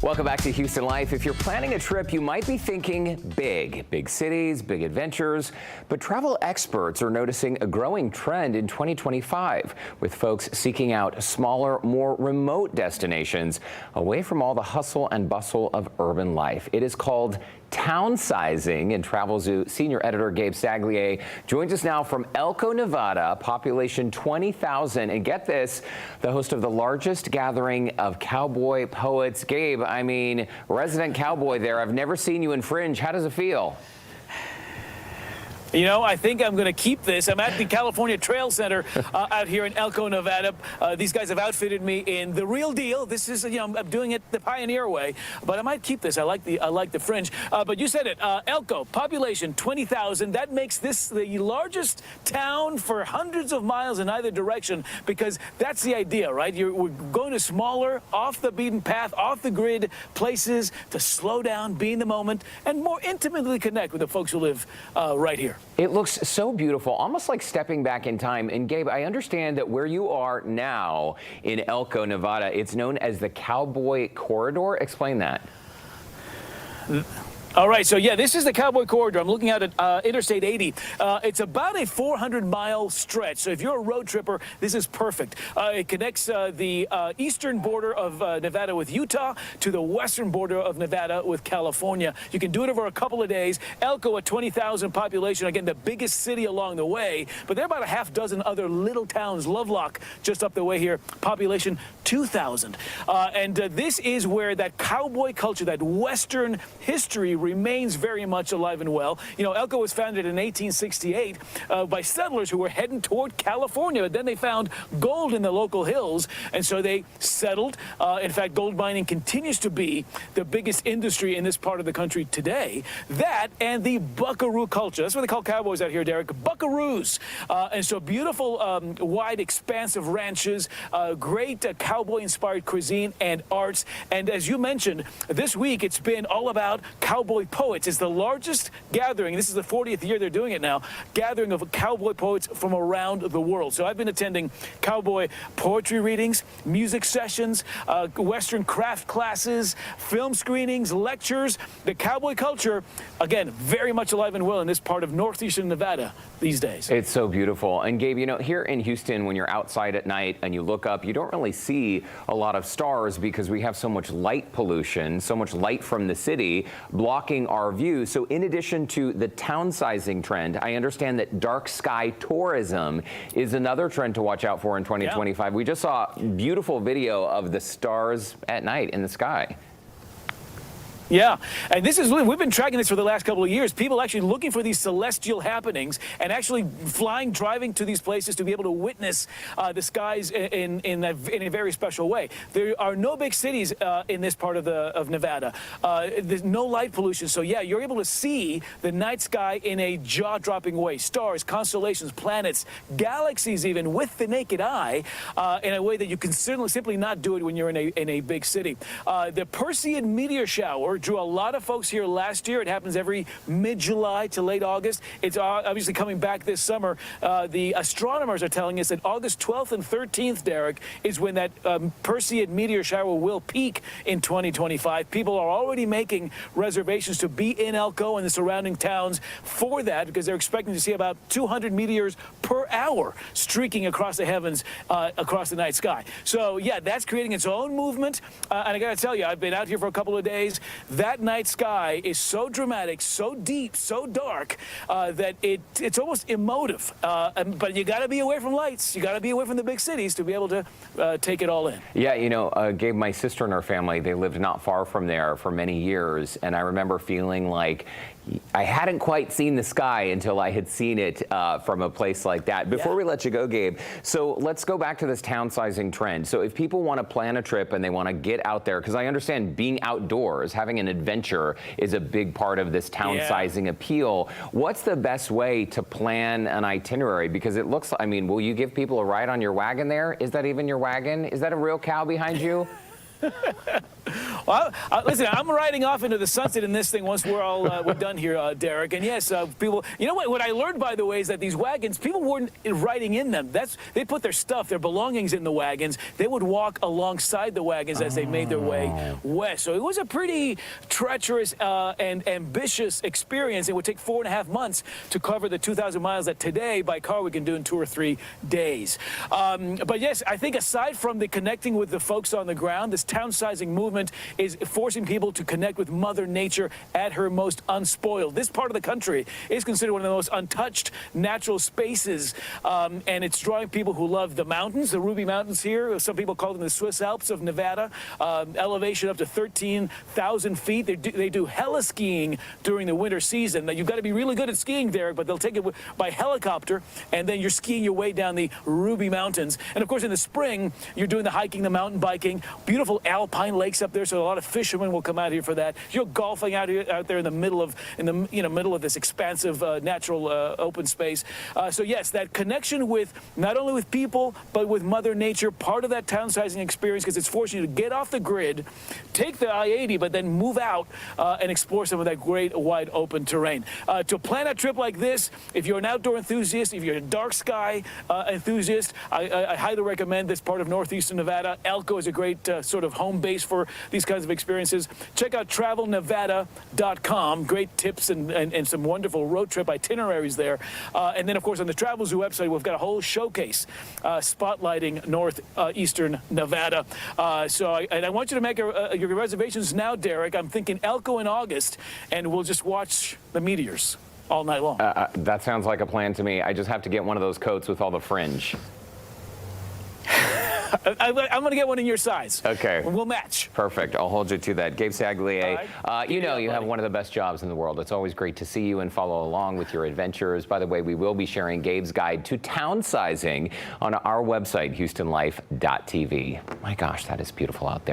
Welcome back to Houston Life. If you're planning a trip, you might be thinking big cities, big adventures, but travel experts are noticing a growing trend in 2025 with folks seeking out smaller, more remote destinations away from all the hustle and bustle of urban life. It is called Townsizing, and Travelzoo senior editor Gabe Saglie joins us now from Elko, Nevada, population 20,000. And get this, the host of the largest gathering of cowboy poets. Gabe, I mean, resident cowboy there. I've never seen you in Fringe. How does it feel? You know, I think I'm going to keep this. I'm at the California Trail Center out here in Elko, Nevada. These guys have outfitted me in the real deal. This is, you know, I'm doing it the pioneer way, but I might keep this. I like the Fringe. But you said it, Elko, population 20,000. That makes this the largest town for hundreds of miles in either direction, because that's the idea, right? We're going to smaller, off the beaten path, off the grid places to slow down, be in the moment, and more intimately connect with the folks who live right here. It looks so beautiful, almost like stepping back in time. And Gabe, I understand that where you are now in Elko, Nevada, it's known as the Cowboy Corridor. Explain that. All right, so yeah, this is the Cowboy Corridor. I'm looking out at Interstate 80. It's about a 400-mile stretch, so if you're a road tripper, this is perfect. It connects the eastern border of Nevada with Utah to the western border of Nevada with California. You can do it over a couple of days. Elko, a 20,000 population, again, the biggest city along the way, but there are about a half dozen other little towns. Lovelock, just up the way here, population 2,000. And this is where that cowboy culture, that Western history remains very much alive and well. You know, Elko was founded in 1868 by settlers who were heading toward California, but then they found gold in the local hills, and so they settled. In fact, gold mining continues to be the biggest industry in this part of the country today. That and the buckaroo culture. That's what they call cowboys out here, Derek. Buckaroos. And so beautiful, wide expanse of ranches, great cowboy-inspired cuisine and arts. And as you mentioned, this week it's been all about cowboy poets. It's the largest gathering, this is the 40th year they're doing it now, gathering of cowboy poets from around the world. So I've been attending cowboy poetry readings, music sessions, Western craft classes, film screenings, lectures. The cowboy culture, again, very much alive and well in this part of northeastern Nevada these days. It's so beautiful. And Gabe, you know, here in Houston, when you're outside at night and you look up, you don't really see a lot of stars because we have so much light pollution, so much light from the city blocking our view. So in addition to the townsizing trend, I understand that dark sky tourism is another trend to watch out for in 2025. Yeah. We just saw a beautiful video of the stars at night in the sky. Yeah, and this is, we've been tracking this for the last couple of years. People actually looking for these celestial happenings and actually driving to these places to be able to witness the skies in a very special way. There are no big cities in this part of Nevada. There's no light pollution, so yeah, you're able to see the night sky in a jaw-dropping way. Stars, constellations, planets, galaxies even with the naked eye in a way that you can simply not do it when you're in a big city. The Perseid meteor shower drew a lot of folks here last year. It happens every mid-July to late August. It's obviously coming back this summer. The astronomers are telling us that August 12th and 13th, Derek, is when that Perseid meteor shower will peak in 2025. People are already making reservations to be in Elko and the surrounding towns for that because they're expecting to see about 200 meteors per hour streaking across the heavens, across the night sky. So, yeah, that's creating its own movement. And I got to tell you, I've been out here for a couple of days. That night sky is so dramatic, so deep, so dark that it's almost emotive. But you got to be away from lights. You got to be away from the big cities to be able to take it all in. Yeah, you know, Gabe, my sister and her family, they lived not far from there for many years. And I remember feeling like I hadn't quite seen the sky until I had seen it from a place like that. Before we let you go, Gabe, so let's go back to this downsizing trend. So if people want to plan a trip and they want to get out there, because I understand being outdoors, having an adventure is a big part of this downsizing appeal. What's the best way to plan an itinerary? Because it looks, I mean, will you give people a ride on your wagon there? Is that even your wagon? Is that a real cow behind you? Well, listen, I'm riding off into the sunset in this thing once we're done here, Derek. And yes, people, you know what I learned, by the way, is that these wagons, people weren't riding in them. They put their stuff, their belongings in the wagons. They would walk alongside the wagons as they made their way west. So it was a pretty treacherous and ambitious experience. It would take 4.5 months to cover the 2,000 miles that today by car we can do in 2 or 3 days. But yes, I think aside from the connecting with the folks on the ground, this Townsizing movement is forcing people to connect with Mother Nature at her most unspoiled. This part of the country is considered one of the most untouched natural spaces, and it's drawing people who love the mountains, the Ruby Mountains here. Some people call them the Swiss Alps of Nevada. Elevation up to 13,000 feet. They do heli-skiing during the winter season. Now, you've got to be really good at skiing, Derek, but they'll take it by helicopter, and then you're skiing your way down the Ruby Mountains. And of course, in the spring, you're doing the hiking, the mountain biking, beautiful alpine lakes up there, so a lot of fishermen will come out here for that. You're golfing out there in the middle of middle of this expansive natural open space. So yes, that connection with not only with people but with Mother Nature, part of that Townsizing experience, because it's forcing you to get off the grid, take the I-80, but then move out and explore some of that great wide open terrain. To plan a trip like this, if you're an outdoor enthusiast, if you're a dark sky enthusiast, I highly recommend this part of northeastern Nevada. Elko is a great sort of home base for these kinds of experiences. Check out travelnevada.com. Great tips and some wonderful road trip itineraries there. And then, of course, on the Travelzoo website, we've got a whole showcase spotlighting northeastern Nevada. And I want you to make your reservations now, Derek. I'm thinking Elko in August, and we'll just watch the meteors all night long. That sounds like a plan to me. I just have to get one of those coats with all the fringe. I'm going to get one in your size. Okay. We'll match. Perfect. I'll hold you to that. Gabe Saglie, right. You have one of the best jobs in the world. It's always great to see you and follow along with your adventures. By the way, we will be sharing Gabe's guide to Townsizing on our website, HoustonLife.tv. My gosh, that is beautiful out there.